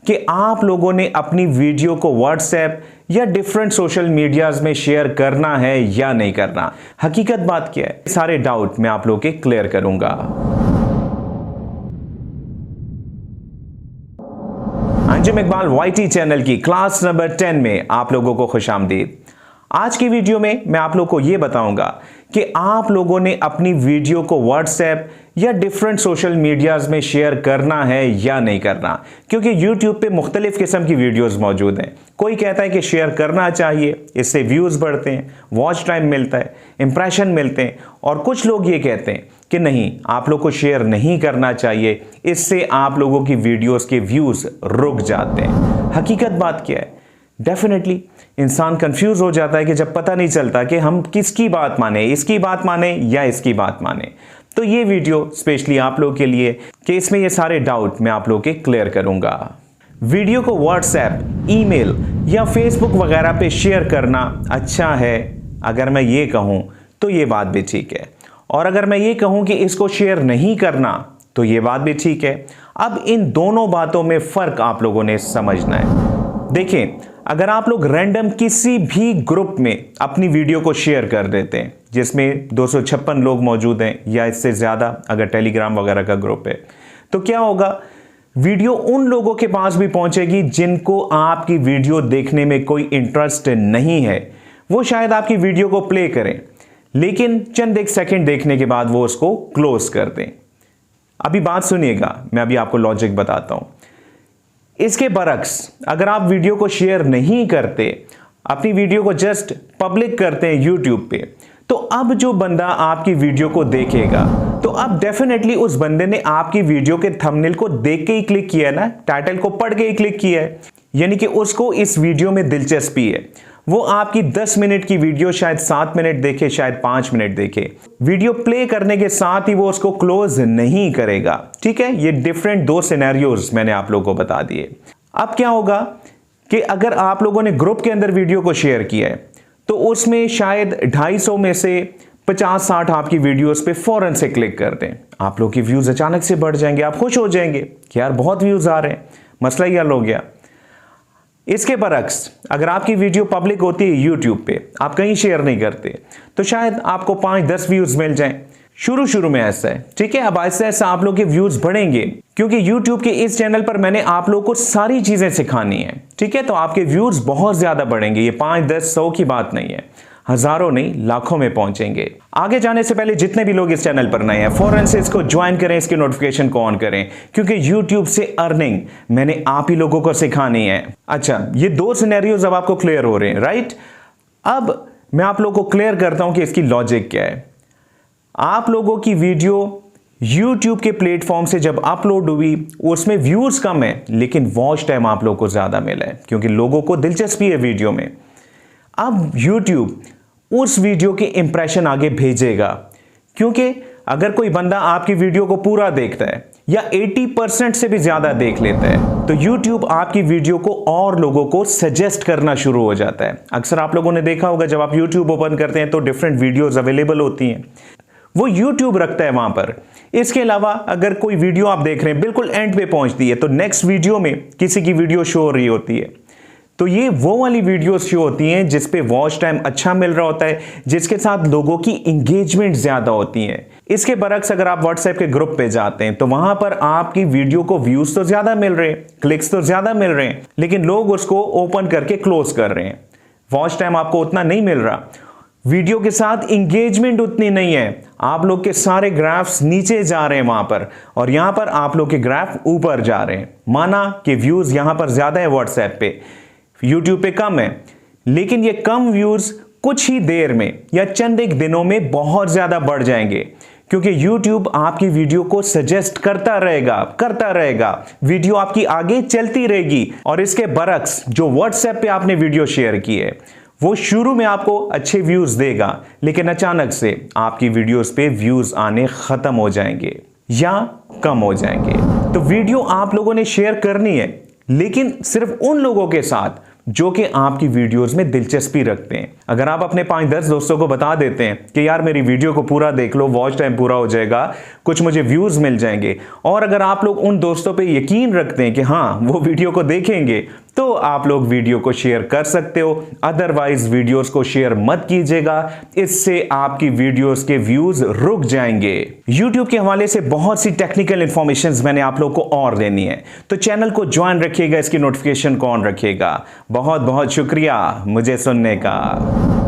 कि आप लोगों ने अपनी वीडियो को व्हाट्सएप या डिफरेंट सोशल मीडियाज में शेयर करना है या नहीं करना। हकीकत बात क्या है, सारे डाउट मैं आप लोगों के क्लियर करूंगा। अंजुम इकबाल YT चैनल की क्लास नंबर 10 में आप लोगों को खुशामदीद। आज की वीडियो में मैं आप लोगों को यह बताऊंगा कि आप लोगों ने अपनी वीडियो को व्हाट्सएप या डिफरेंट सोशल मीडियाज में शेयर करना है या नहीं करना, क्योंकि YouTube पे मुख्तलिफ किस्म की वीडियोस मौजूद हैं। कोई कहता है कि शेयर करना चाहिए, इससे व्यूज बढ़ते हैं, वॉच टाइम मिलता है, इंप्रेशन मिलते हैं, और कुछ लोग ये कहते हैं कि नहीं, आप लोग को शेयर नहीं करना चाहिए, इससे आप लोगों की वीडियोस के व्यूज रुक जाते हैं। हकीकत बात क्या है, डेफिनेटली इंसान कंफ्यूज हो जाता है कि जब पता नहीं चलता कि हम किसकी बात माने, इसकी बात माने या इसकी बात माने। तो ये वीडियो स्पेशली आप लोगों के लिए कि इसमें ये सारे डाउट मैं आप लोगों के क्लियर करूंगा। वीडियो को व्हाट्सएप, ईमेल या फेसबुक वगैरह पे शेयर करना अच्छा है अगर मैं ये कहूं तो ये बात भी ठीक है, और अगर मैं ये कहूं कि इसको शेयर नहीं करना तो ये बात भी ठीक है। अब इन दोनों बातों में फर्क आप लोगों ने समझना है। देखें, अगर आप लोग रैंडम किसी भी ग्रुप में अपनी वीडियो को शेयर कर देते हैं जिसमें 256 लोग मौजूद हैं या इससे ज्यादा, अगर टेलीग्राम वगैरह का ग्रुप है, तो क्या होगा, वीडियो उन लोगों के पास भी पहुंचेगी जिनको आपकी वीडियो देखने में कोई इंटरेस्ट नहीं है। वो शायद आपकी वीडियो को प्ले करें लेकिन चंद एक सेकंड देखने के बाद वो उसको क्लोज कर दें। अभी बात सुनिएगा, मैं अभी आपको लॉजिक बताता हूं। इसके बरक्स अगर आप वीडियो को शेयर नहीं करते, अपनी वीडियो को जस्ट पब्लिक करते हैं YouTube पे, तो अब जो बंदा आपकी वीडियो को देखेगा, तो अब डेफिनेटली उस बंदे ने आपकी वीडियो के थंबनेल को देख के ही क्लिक किया है ना, टाइटल को पढ़ के ही क्लिक किया है, यानी कि उसको इस वीडियो में दिलचस्पी है। वो आपकी 10 मिनट की वीडियो शायद 7 मिनट देखे, शायद 5 मिनट देखे, वीडियो प्ले करने के साथ ही वो उसको क्लोज नहीं करेगा। ठीक है, ये डिफरेंट दो सिनेरियोज मैंने आप लोगों को बता दिए। अब क्या होगा कि अगर आप लोगों ने ग्रुप के अंदर वीडियो को शेयर किया है तो उसमें शायद 250 में से 50-60 आपकी वीडियोस पे फौरन से क्लिक कर दें। आप लोग की व्यूज अचानक से बढ़ जाएंगे, आप खुश हो जाएंगे कि यार बहुत व्यूज आ रहे हैं, मसला ही हल हो गया। इसके बरक्स अगर आपकी वीडियो पब्लिक होती है YouTube पे, आप कहीं शेयर नहीं करते, तो शायद आपको 5-10 व्यूज मिल जाएं। शुरू में ऐसा है, ठीक है। अब ऐसा ऐसा आप लोग के व्यूज बढ़ेंगे क्योंकि YouTube के इस चैनल पर मैंने आप लोग को सारी चीजें सिखानी है, ठीक है। तो आपके व्यूज बहुत ज्यादा बढ़ेंगे, ये 5-10-100 की बात नहीं है, हजारों नहीं लाखों में पहुंचेंगे। आगे जाने से पहले जितने भी लोग इस चैनल पर नए हैं, फौरन से इसको ज्वाइन करें, इसके नोटिफिकेशन को ऑन करें, क्योंकि YouTube से अर्निंग मैंने आप ही लोगों को सिखानी है। अच्छा, ये दो सिनेरियोज अब आपको क्लियर हो रहे हैं, राइट। अब मैं आप लोगों को क्लियर करता हूं कि इसकी लॉजिक क्या है। आप लोगों की वीडियो YouTube के प्लेटफॉर्म से जब अपलोड हुई, उसमें व्यूज कम है लेकिन वॉच टाइम आप लोगों को ज्यादा मिला है, क्योंकि लोगों को दिलचस्पी है वीडियो में। अब YouTube उस वीडियो के इंप्रेशन आगे भेजेगा, क्योंकि अगर कोई बंदा आपकी वीडियो को पूरा देखता है या 80% से भी ज्यादा देख लेता है, तो YouTube आपकी वीडियो को और लोगों को सजेस्ट करना शुरू हो जाता है। अक्सर आप लोगों ने देखा होगा, जब आप YouTube ओपन करते हैं तो डिफरेंट वीडियोस अवेलेबल होती हैं, वो YouTube रखता है वहां पर। इसके अलावा अगर कोई वीडियो आप देख रहे हैं, बिल्कुल एंड पे पहुंचती है, तो नेक्स्ट वीडियो में किसी की वीडियो शो हो रही होती है, तो ये वो वाली वीडियोस शो होती हैं जिस पे वॉच टाइम अच्छा मिल रहा होता है, जिसके साथ लोगों की इंगेजमेंट ज्यादा होती है। इसके बरक्स अगर आप व्हाट्सएप के ग्रुप पे जाते हैं तो वहां पर आपकी वीडियो को व्यूज तो ज्यादा मिल रहे हैं, क्लिक्स तो ज्यादा मिल रहे हैं, लेकिन लोग उसको ओपन करके क्लोज कर रहे हैं, वॉच टाइम आपको उतना नहीं मिल रहा, वीडियो के साथ इंगेजमेंट उतनी नहीं है, आप लोग के सारे ग्राफ्स नीचे जा रहे हैं वहां पर, और यहां पर आप लोग के ग्राफ ऊपर जा रहे हैं। माना कि व्यूज यहां पर ज्यादा है व्हाट्सएप पे, YouTube पे कम है, लेकिन ये कम व्यूज कुछ ही देर में या चंद एक दिनों में बहुत ज्यादा बढ़ जाएंगे, क्योंकि YouTube आपकी वीडियो को सजेस्ट करता रहेगा, वीडियो आपकी आगे चलती रहेगी। और इसके बरक्स जो WhatsApp पे आपने वीडियो शेयर की है, वो शुरू में आपको अच्छे व्यूज देगा, लेकिन अचानक से आपकी वीडियोस पे व्यूज आने खत्म हो जाएंगे या कम हो जाएंगे। तो वीडियो आप लोगों ने शेयर करनी है, लेकिन सिर्फ उन लोगों के साथ जो कि आपकी वीडियोस में दिलचस्पी रखते हैं। अगर आप अपने 5-10 दोस्तों को बता देते हैं कि यार मेरी वीडियो को पूरा देख लो, वॉच टाइम पूरा हो जाएगा, कुछ मुझे व्यूज मिल जाएंगे, और अगर आप लोग उन दोस्तों पे यकीन रखते हैं कि हाँ वो वीडियो को देखेंगे, तो आप लोग वीडियो को शेयर कर सकते हो। अदरवाइज वीडियोस को शेयर मत कीजिएगा, इससे आपकी वीडियोस के व्यूज रुक जाएंगे। YouTube के हवाले से बहुत सी टेक्निकल इंफॉर्मेशन मैंने आप लोग को और देनी है, तो चैनल को ज्वाइन रखिएगा, इसकी नोटिफिकेशन को ऑन रखिएगा। बहुत बहुत शुक्रिया मुझे सुनने का।